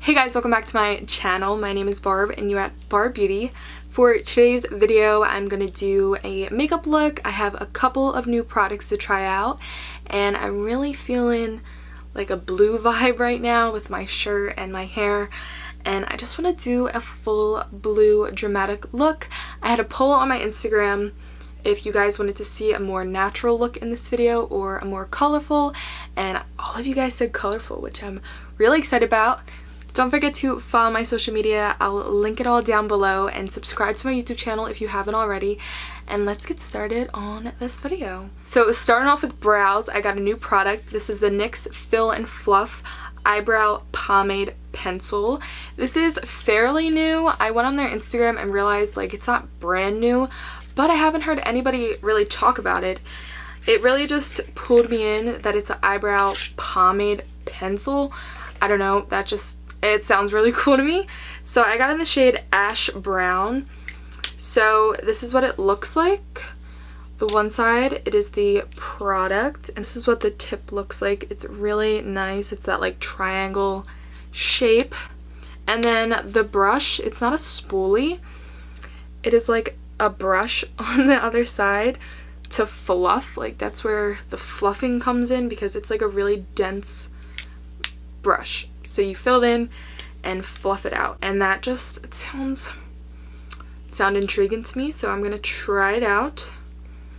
Hey guys, welcome back to my channel. My name is Barb and you're at Barb Beauty. For today's video, I'm going to do a makeup look. I have a couple of new products to try out and I'm really feeling like a blue vibe right now with my shirt and my hair. And I just want to do a full blue dramatic look. I had a poll on my Instagram if you guys wanted to see a more natural look in this video or a more colorful, and all of you guys said colorful, which I'm really excited about. Don't forget to follow my social media. I'll link it all down below, and subscribe to my YouTube channel if you haven't already. And let's get started on this video. So starting off with brows, I got a new product. This is the NYX Fill and Fluff Eyebrow Pomade Pencil. This is fairly new. I went on their Instagram and realized like it's not brand new, but I haven't heard anybody really talk about it. It really just pulled me in that it's an eyebrow pomade pencil. I don't know, it sounds really cool to me. So I got in the shade Ash Brown. So this is what it looks like. The one side, it is the product, and this is what the tip looks like. It's really nice. It's that like triangle shape. And then the brush, it's not a spoolie. It is like a brush on the other side to fluff. Like that's where the fluffing comes in, because it's like a really dense brush. So you fill it in and fluff it out, and that just sound intriguing to me, so I'm gonna try it out.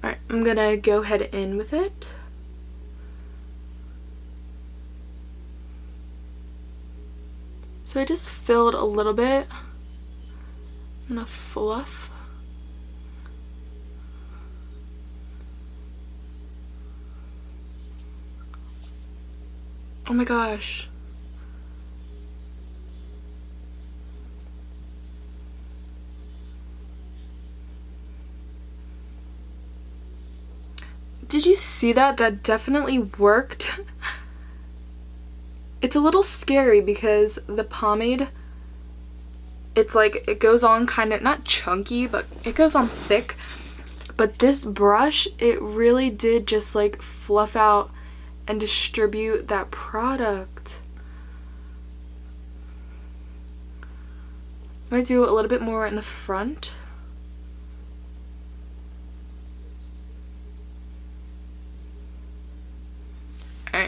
Alright, I'm gonna go ahead in with it. So I just filled a little bit. I'm gonna fluff. Oh my gosh. Did you see that? That definitely worked. It's a little scary because the pomade, it's like it goes on kind of not chunky, but it goes on thick. But this brush, it really did just like fluff out and distribute that product. I'm gonna do a little bit more in the front.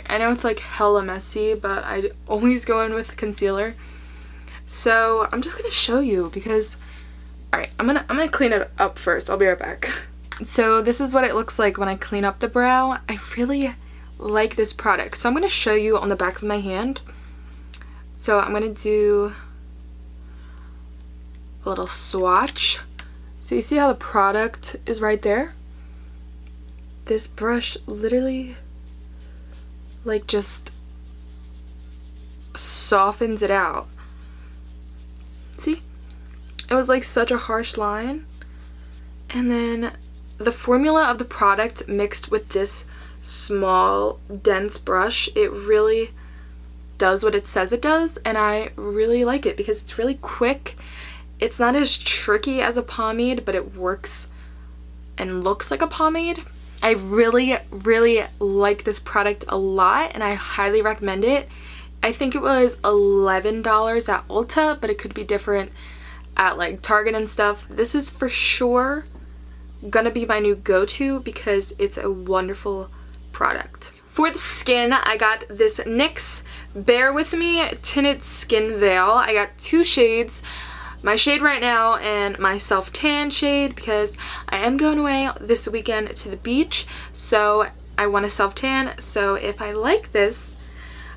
I know it's like hella messy, but I always go in with concealer. So I'm just gonna show you because, alright, I'm gonna clean it up first. I'll be right back. So this is what it looks like when I clean up the brow. I really like this product. So I'm gonna show you on the back of my hand. So I'm gonna do a little swatch. So you see how the product is right there? This brush literally like just softens it out. See? It was like such a harsh line. And then the formula of the product mixed with this small dense brush, it really does what it says it does, and I really like it because it's really quick. It's not as tricky as a pomade, but it works and looks like a pomade. I really like this product a lot, and I highly recommend it. I think it was $11 at Ulta, but it could be different at like Target and stuff. This is for sure gonna be my new go-to because it's a wonderful product. For the skin, I got this NYX Bear With Me Tinted Skin Veil. I got two shades. My shade right now and my self-tan shade, because I am going away this weekend to the beach, so I want a self-tan. So if I like this,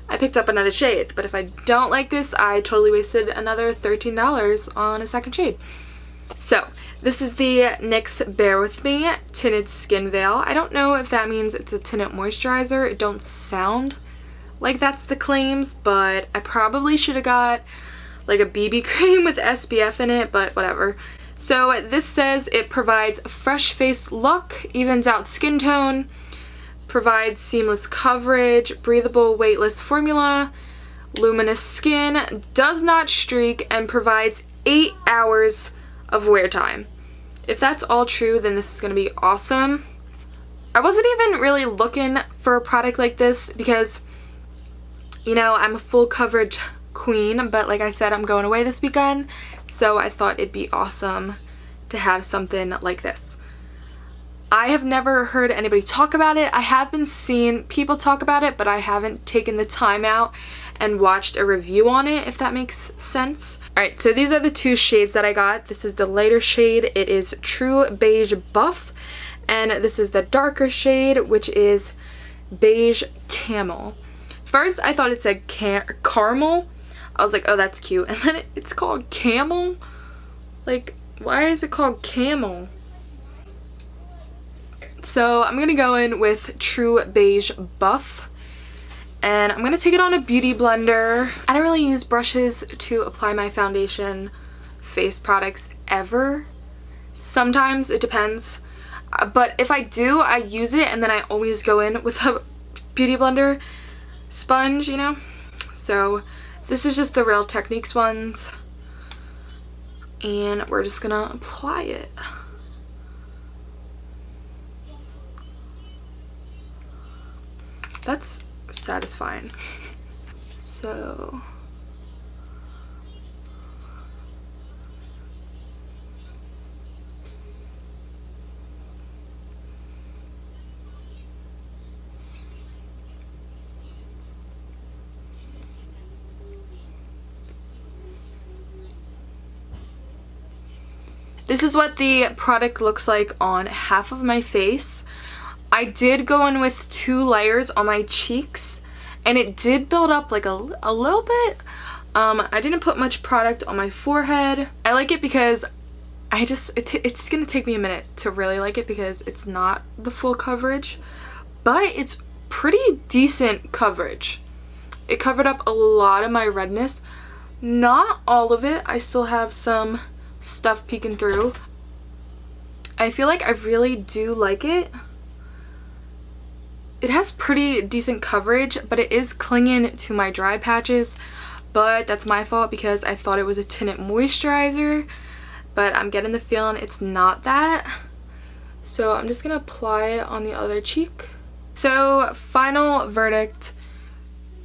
I picked up another shade, but if I don't like this, I totally wasted another $13 on a second shade. So this is the NYX Bear With Me Tinted Skin Veil. I don't know if that means it's a tinted moisturizer. It don't sound like that's the claims, but I probably should have got like a BB cream with SPF in it, but whatever. So this says it provides a fresh face look, evens out skin tone, provides seamless coverage, breathable weightless formula, luminous skin, does not streak, and provides 8 hours of wear time. If that's all true, then this is going to be awesome. I wasn't even really looking for a product like this because, you know, I'm a full coverage queen, but like I said, I'm going away this weekend, so I thought it'd be awesome to have something like this. I have never heard anybody talk about it. I have been seeing people talk about it, but I haven't taken the time out and watched a review on it, if that makes sense. Alright, so these are the two shades that I got. This is the lighter shade. It is True Beige Buff. And this is the darker shade, which is Beige Camel. First, I thought it said caramel. I was like, oh, that's cute. And then it's called camel. Like, why is it called camel? So I'm going to go in with True Beige Buff. And I'm going to take it on a beauty blender. I don't really use brushes to apply my foundation face products ever. Sometimes, it depends. But if I do, I use it and then I always go in with a beauty blender sponge, you know? So this is just the Real Techniques ones. And we're just going to apply it. That's satisfying. So this is what the product looks like on half of my face. I did go in with 2 layers on my cheeks, and it did build up like a little bit. I didn't put much product on my forehead. I like it because it's gonna take me a minute to really like it because it's not the full coverage, but it's pretty decent coverage. It covered up a lot of my redness. Not all of it. I still have some stuff peeking through. I feel like I really do like it. It has pretty decent coverage, but it is clinging to my dry patches, but that's my fault because I thought it was a tinted moisturizer, but I'm getting the feeling it's not that. So I'm just gonna apply it on the other cheek. So final verdict,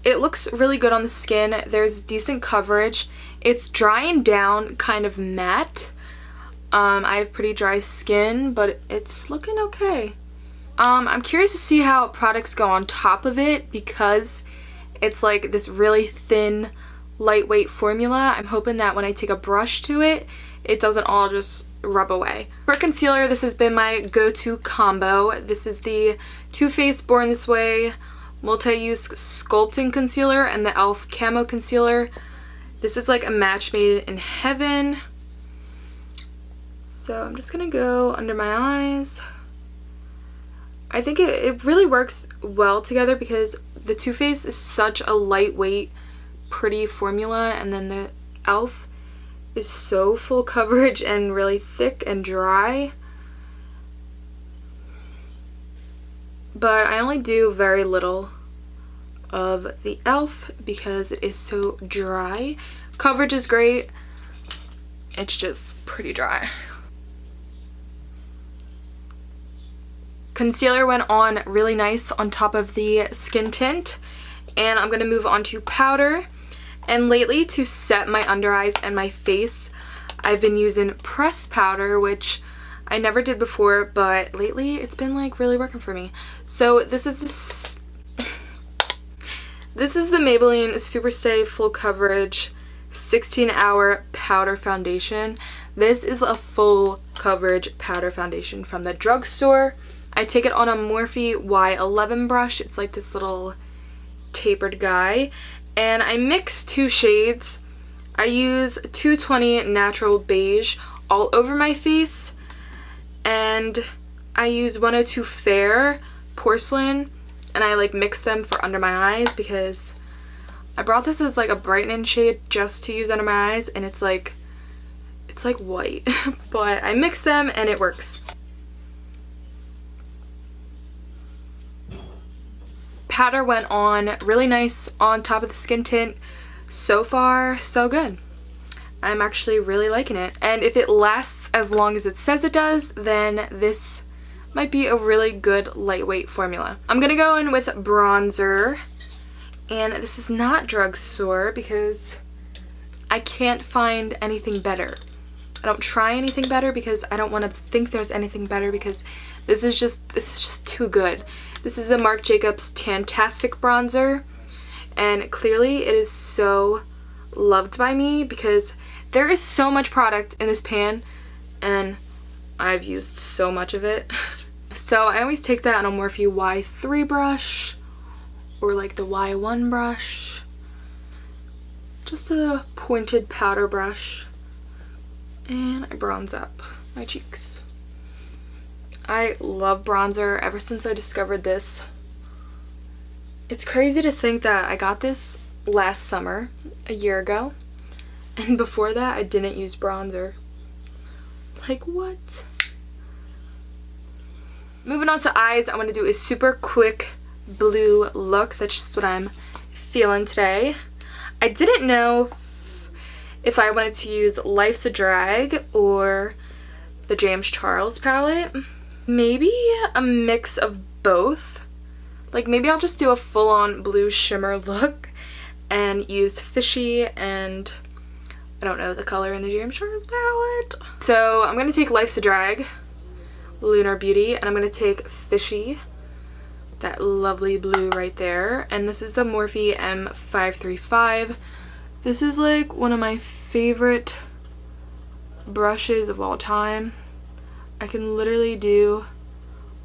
it looks really good on the skin. There's decent coverage. It's drying down kind of matte. I have pretty dry skin, but it's looking okay. I'm curious to see how products go on top of it because it's like this really thin, lightweight formula. I'm hoping that when I take a brush to it, it doesn't all just rub away. For concealer, this has been my go-to combo. This is the Too Faced Born This Way Multi-Use Sculpting Concealer and the e.l.f. Camo Concealer. This is like a match made in heaven. So I'm just gonna go under my eyes. I think it really works well together because the Too Faced is such a lightweight, pretty formula, and then the e.l.f. is so full coverage and really thick and dry. But I only do very little of the e.l.f. because it is so dry. Coverage is great. It's just pretty dry. Concealer went on really nice on top of the skin tint, and I'm going to move on to powder. And lately, to set my under eyes and my face, I've been using pressed powder, which I never did before, but lately it's been like really working for me. So this is the Maybelline Super Stay Full Coverage 16-Hour Powder Foundation. This is a full coverage powder foundation from the drugstore. I take it on a Morphe Y11 brush. It's like this little tapered guy. And I mix 2 shades. I use 220 Natural Beige all over my face. And I use 102 Fair Porcelain. And I like mix them for under my eyes because I brought this as like a brightening shade just to use under my eyes. And it's like white. But I mix them and it works. Powder went on really nice on top of the skin tint. So far, so good. I'm actually really liking it. And if it lasts as long as it says it does, then this might be a really good lightweight formula. I'm gonna go in with bronzer. And this is not drugstore because I can't find anything better. I don't try anything better because I don't want to think there's anything better, because this is just too good. This is the Marc Jacobs Tantastic Bronzer, and clearly it is so loved by me because there is so much product in this pan and I've used so much of it. So I always take that on a Morphe Y3 brush or like the Y1 brush. Just a pointed powder brush. And I bronze up my cheeks. I love bronzer ever since I discovered this. It's crazy to think that I got this last summer, a year ago, and before that I didn't use bronzer. Like, what? Moving on to eyes, I'm going to do a super quick blue look. That's just what I'm feeling today. I didn't know if I wanted to use Life's a Drag or the James Charles palette. Maybe a mix of both. Like, maybe I'll just do a full-on blue shimmer look and use Fishy and I don't know the color in the James Charles palette. So I'm going to take Life's a Drag, Lunar Beauty, and I'm going to take Fishy, that lovely blue right there. And this is the Morphe M535. This is like one of my favorite brushes of all time. I can literally do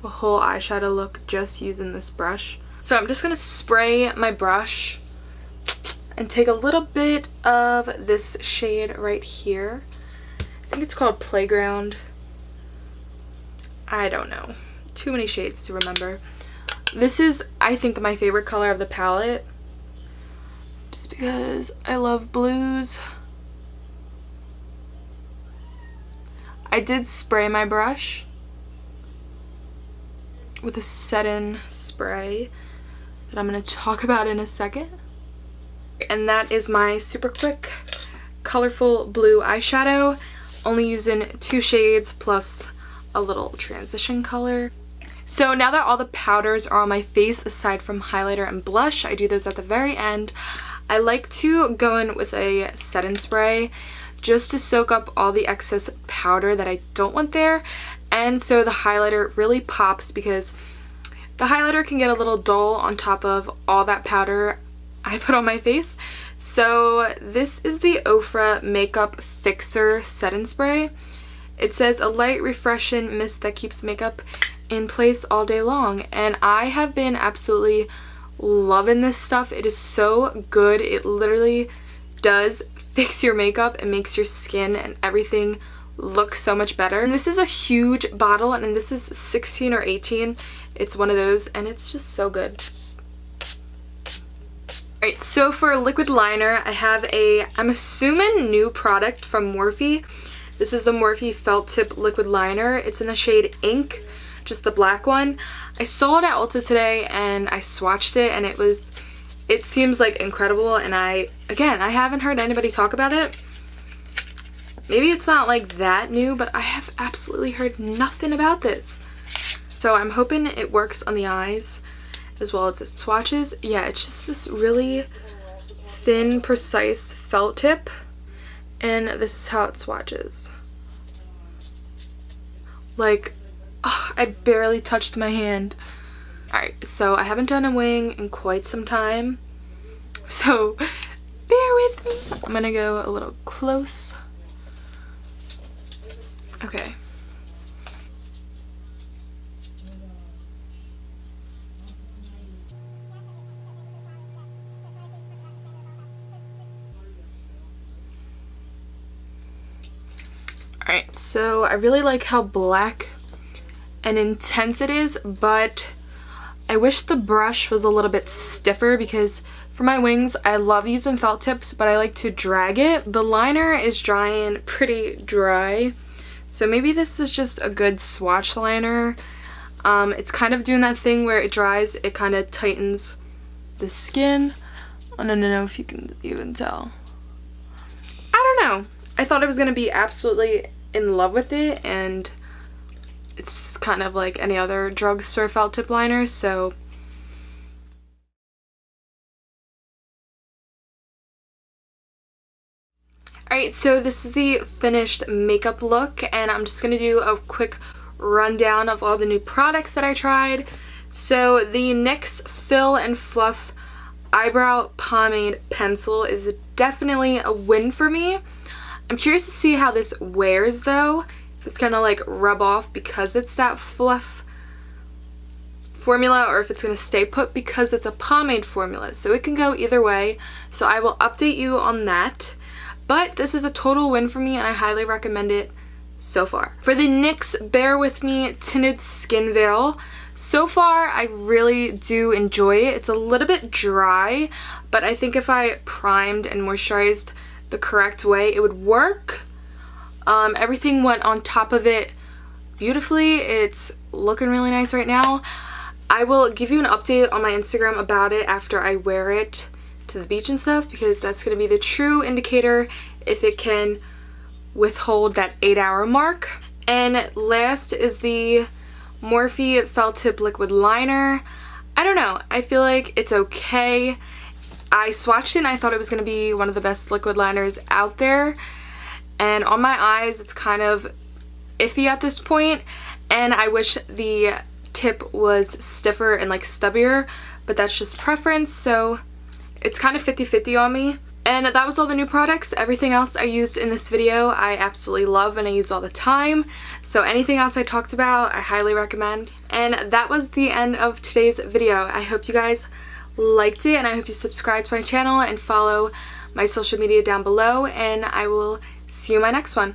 a whole eyeshadow look just using this brush. So I'm just going to spray my brush and take a little bit of this shade right here. I think it's called Playground. I don't know. Too many shades to remember. This is, I think, my favorite color of the palette, just because I love blues. I did spray my brush with a set-in spray that I'm going to talk about in a second. And that is my super quick, colorful blue eyeshadow. Only using 2 shades plus a little transition color. So now that all the powders are on my face, aside from highlighter and blush, I do those at the very end. I like to go in with a set-in spray just to soak up all the excess powder that I don't want there. And so the highlighter really pops, because the highlighter can get a little dull on top of all that powder I put on my face. So this is the Ofra Makeup Fixer Set-in Spray. It says a light, refreshing mist that keeps makeup in place all day long. And I have been absolutely loving this stuff. It is so good. It literally does fix your makeup and makes your skin and everything look so much better. And this is a huge bottle, and this is 16 or 18. It's one of those, and it's just so good. Alright, so for a liquid liner, I have I'm assuming new product from Morphe. This is the Morphe Felt Tip Liquid Liner. It's in the shade Ink, just the black one. I saw it at Ulta today and I swatched it, and it seems like incredible, and I haven't heard anybody talk about it. Maybe it's not like that new, but I have absolutely heard nothing about this. So I'm hoping it works on the eyes as well as it swatches. Yeah, it's just this really thin, precise felt tip, and this is how it swatches. Like, oh, I barely touched my hand. Alright, so I haven't done a wing in quite some time, so bear with me. I'm gonna go a little close. Okay. Alright, so I really like how black and intense it is, but I wish the brush was a little bit stiffer, because for my wings I love using felt tips, but I like to drag it. The liner is drying pretty dry, so maybe this is just a good swatch liner. It's kind of doing that thing where it dries, it kind of tightens the skin. I don't know if you can even tell. I don't know. I thought I was going to be absolutely in love with it, and it's kind of like any other drugstore felt tip liner, so Alright, so this is the finished makeup look, and I'm just going to do a quick rundown of all the new products that I tried. So the NYX Fill and Fluff Eyebrow Pomade Pencil is definitely a win for me. I'm curious to see how this wears though, if it's going to like rub off because it's that fluff formula, or if it's going to stay put because it's a pomade formula. So it can go either way, so I will update you on that. But this is a total win for me, and I highly recommend it so far. For the NYX Bear With Me Tinted Skin Veil, so far I really do enjoy it. It's a little bit dry, but I think if I primed and moisturized the correct way, it would work. Everything went on top of it beautifully. It's looking really nice right now. I will give you an update on my Instagram about it after I wear it to the beach and stuff, because that's going to be the true indicator if it can withhold that 8-hour mark. And last is the Morphe Felt Tip Liquid Liner. I don't know, I feel like it's okay. I swatched it and I thought it was going to be one of the best liquid liners out there, and on my eyes it's kind of iffy at this point, and I wish the tip was stiffer and like stubbier, but that's just preference, so it's kind of 50-50 on me. And that was all the new products. Everything else I used in this video I absolutely love and I use all the time, so anything else I talked about I highly recommend. And that was the end of today's video. I hope you guys liked it, and I hope you subscribe to my channel and follow my social media down below, and I will see you in my next one.